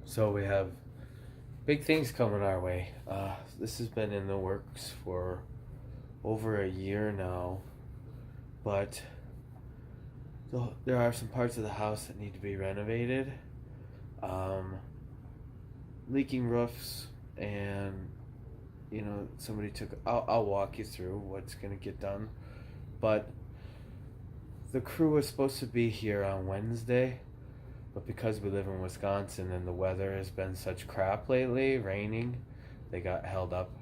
So we have big things coming our way. This has been in the works for over a year now, but there are some parts of the house that need to be renovated. Leaking roofs, and somebody took. I'll walk you through what's gonna get done, but the crew was supposed to be here on Wednesday. But because we live in Wisconsin and the weather has been such crap lately, raining, they got held up.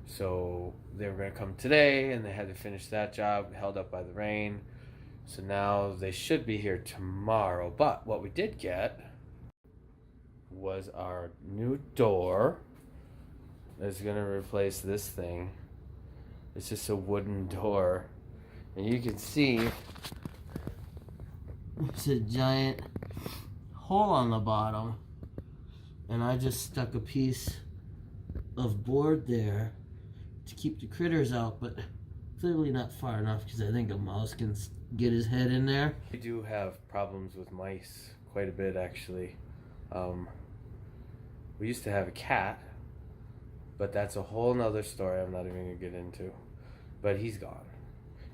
So they were going to come today and they had to finish that job, held up by the rain. So now they should be here tomorrow. But what we did get was our new door that's going to replace this thing. It's just a wooden door. And you can see it's a giant hole on the bottom, and I just stuck a piece of board there to keep the critters out, but clearly not far enough because I think a mouse can get his head in there. We do have problems with mice quite a bit, actually. We used to have a cat, but that's a whole nother story I'm not even gonna get into. But he's gone.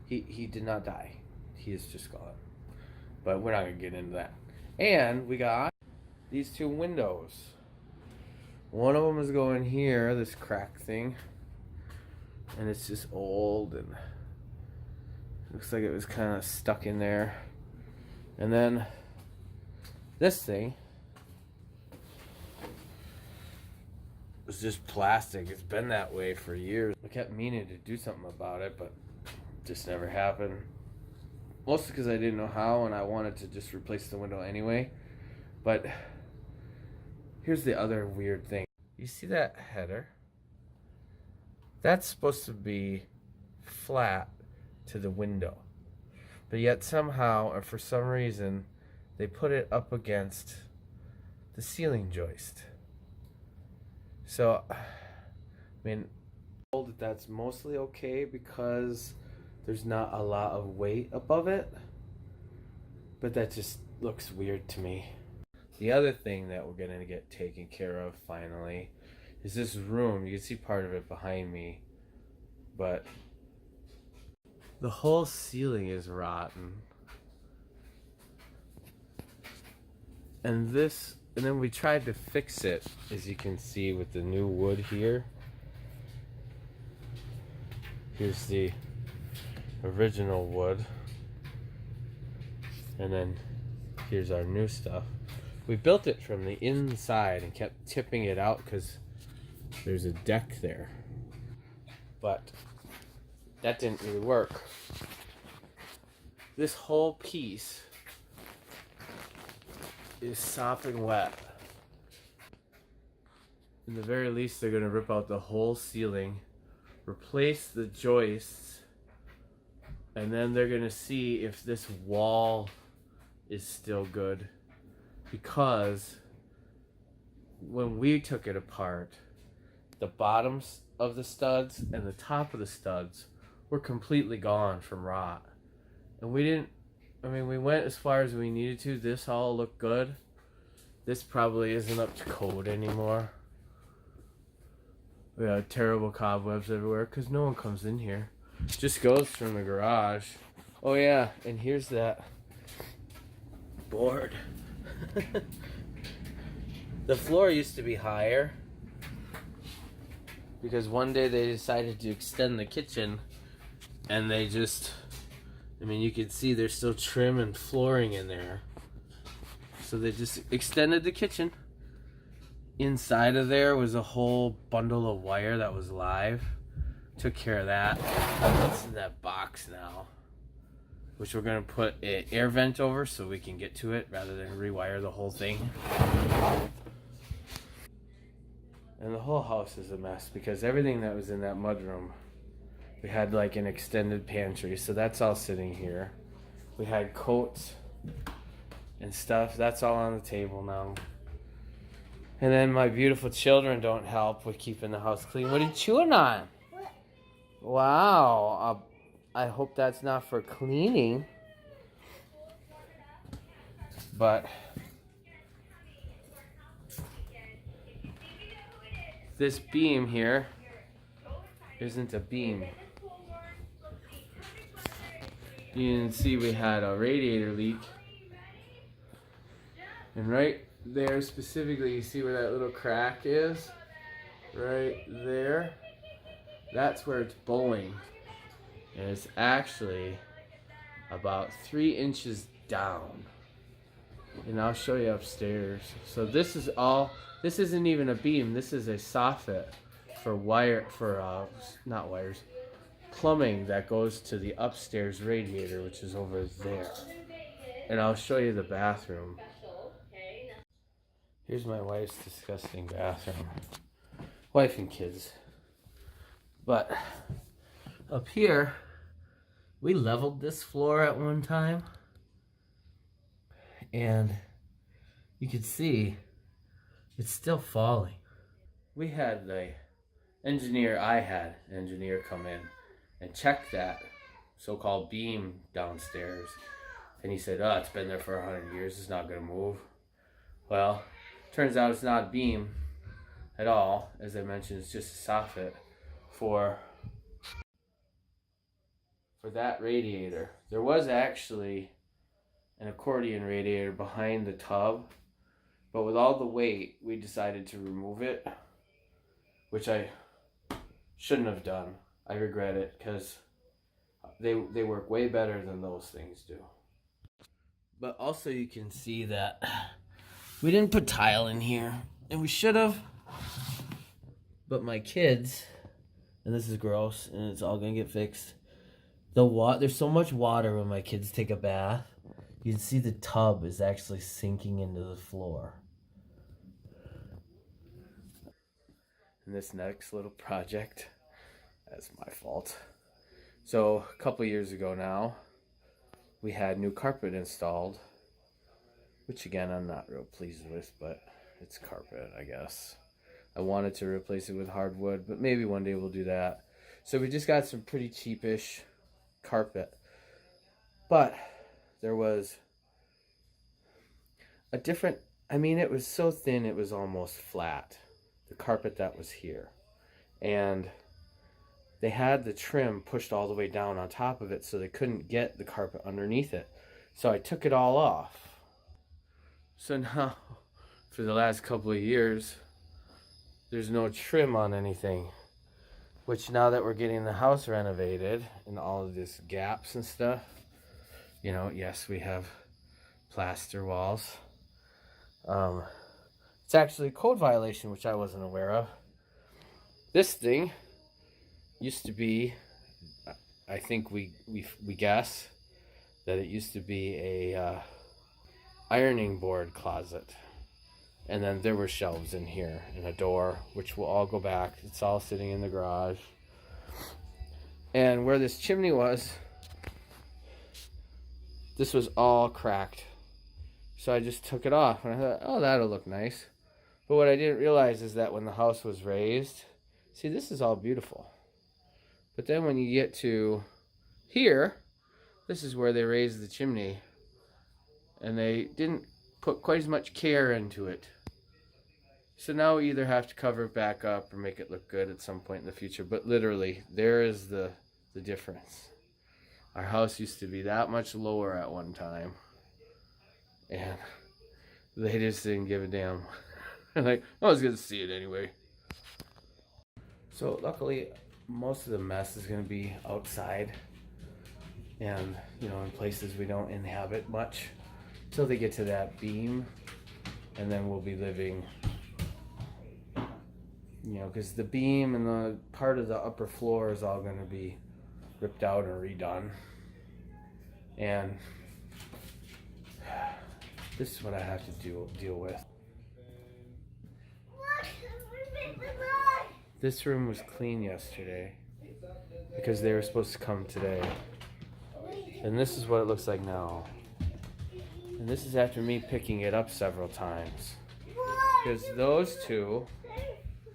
He did not die. He is just gone. But we're not gonna get into that. And we got these two windows. One of them is going here, this crack thing, and it's just old and looks like it was kind of stuck in there. And then this thing was just plastic. It's been that way for years. I kept meaning to do something about it, but it just never happened. Mostly because I didn't know how, and I wanted to just replace the window anyway. But here's the other weird thing. You see that header? That's supposed to be flat to the window. But yet somehow, or for some reason, they put it up against the ceiling joist. So, I mean, I'm told that that's mostly okay because there's not a lot of weight above it, but that just looks weird to me. The other thing that we're gonna get taken care of finally is this room. You can see part of it behind me, but the whole ceiling is rotten. And then we tried to fix it, as you can see with the new wood here. Here's the original wood, and then here's our new stuff. We built it from the inside and kept tipping it out because there's a deck there, but that didn't really work. This whole piece is sopping wet. In the very least, they're going to rip out the whole ceiling, replace the joists, and then they're going to see if this wall is still good. Because when we took it apart, the bottoms of the studs and the top of the studs were completely gone from rot. And we went as far as we needed to. This all looked good. This probably isn't up to code anymore. We have terrible cobwebs everywhere because no one comes in here. Just goes from the garage. Oh yeah, and here's that board. The floor used to be higher because one day they decided to extend the kitchen, and they just, you can see there's still trim and flooring in there. So they just extended the kitchen. Inside of there was a whole bundle of wire that was live. Took care of that. It's in that box now, which we're going to put an air vent over so we can get to it rather than rewire the whole thing. And the whole house is a mess because everything that was in that mudroom, we had like an extended pantry, so that's all sitting here. We had coats and stuff, that's all on the table now. And then my beautiful children don't help with keeping the house clean. What are you chewing on? Wow, I hope that's not for cleaning. But this beam here isn't a beam. You can see we had a radiator leak. And right there specifically, you see where that little crack is? Right there. That's where it's bowing. And it's actually about 3 inches down. And I'll show you upstairs. So this isn't even a beam. This is a soffit for not wires, plumbing that goes to the upstairs radiator, which is over there. And I'll show you the bathroom. Here's my wife's disgusting bathroom. Wife and kids. But up here, we leveled this floor at one time. And you can see it's still falling. I had an engineer come in and check that so-called beam downstairs. And he said, oh, it's been there for 100 years. It's not going to move. Well, turns out it's not a beam at all. As I mentioned, it's just a soffit for that radiator. There was actually an accordion radiator behind the tub, but with all the weight, we decided to remove it, which I shouldn't have done. I regret it because they work way better than those things do. But also you can see that we didn't put tile in here, and we should have. But my kids, and this is gross, and it's all gonna get fixed. There's so much water when my kids take a bath. You can see the tub is actually sinking into the floor. And this next little project, that's my fault. So a couple years ago now, we had new carpet installed, which again I'm not real pleased with, but it's carpet, I guess. I wanted to replace it with hardwood, but maybe one day we'll do that. So we just got some pretty cheapish carpet, but there was a different, it was so thin it was almost flat, the carpet that was here. And they had the trim pushed all the way down on top of it so they couldn't get the carpet underneath it. So I took it all off. So now, for the last couple of years, there's no trim on anything. Which now that we're getting the house renovated and all of this gaps and stuff, yes, we have plaster walls. It's actually a code violation, which I wasn't aware of. This thing used to be, I think we guess that it used to be a ironing board closet. And then there were shelves in here and a door, which will all go back. It's all sitting in the garage. And where this chimney was, this was all cracked. So I just took it off and I thought, oh, that'll look nice. But what I didn't realize is that when the house was raised, see, this is all beautiful. But then when you get to here, this is where they raised the chimney. And they didn't put quite as much care into it. So now we either have to cover it back up or make it look good at some point in the future. But literally, there is the difference. Our house used to be that much lower at one time. And they just didn't give a damn. Like, I was going to see it anyway. So luckily, most of the mess is going to be outside. And, in places we don't inhabit much. Until they get to that beam. And then we'll be living, because the beam and the part of the upper floor is all going to be ripped out or redone. And this is what I have to deal with. This room was clean yesterday because they were supposed to come today. And this is what it looks like now. And this is after me picking it up several times. Because those two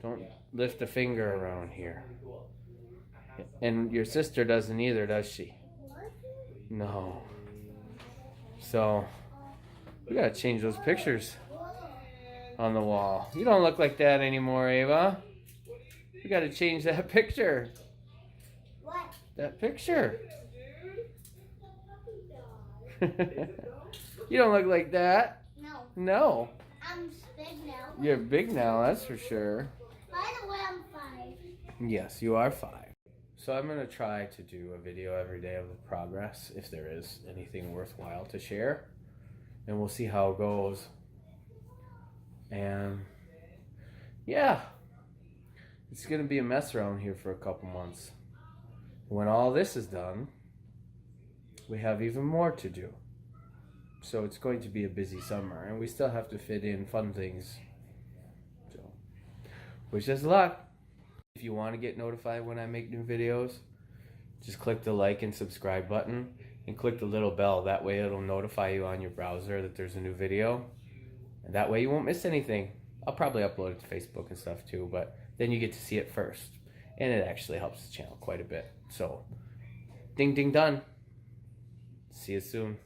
don't lift a finger around here. And your sister doesn't either, does she? No. So, we gotta change those pictures on the wall. You don't look like that anymore, Ava. We gotta change that picture. What? That picture. You don't look like that. No. No. I'm big now. You're big now, that's for sure. By the way, I'm 5. Yes, you are 5. So I'm going to try to do a video every day of the progress, if there is anything worthwhile to share. And we'll see how it goes. And yeah, it's going to be a mess around here for a couple months. When all this is done, we have even more to do. So it's going to be a busy summer, and we still have to fit in fun things. So, wish us luck. If you want to get notified when I make new videos, just click the like and subscribe button and click the little bell. That way it'll notify you on your browser that there's a new video. And that way you won't miss anything. I'll probably upload it to Facebook and stuff too, but then you get to see it first. And it actually helps the channel quite a bit. So, ding ding done. See you soon.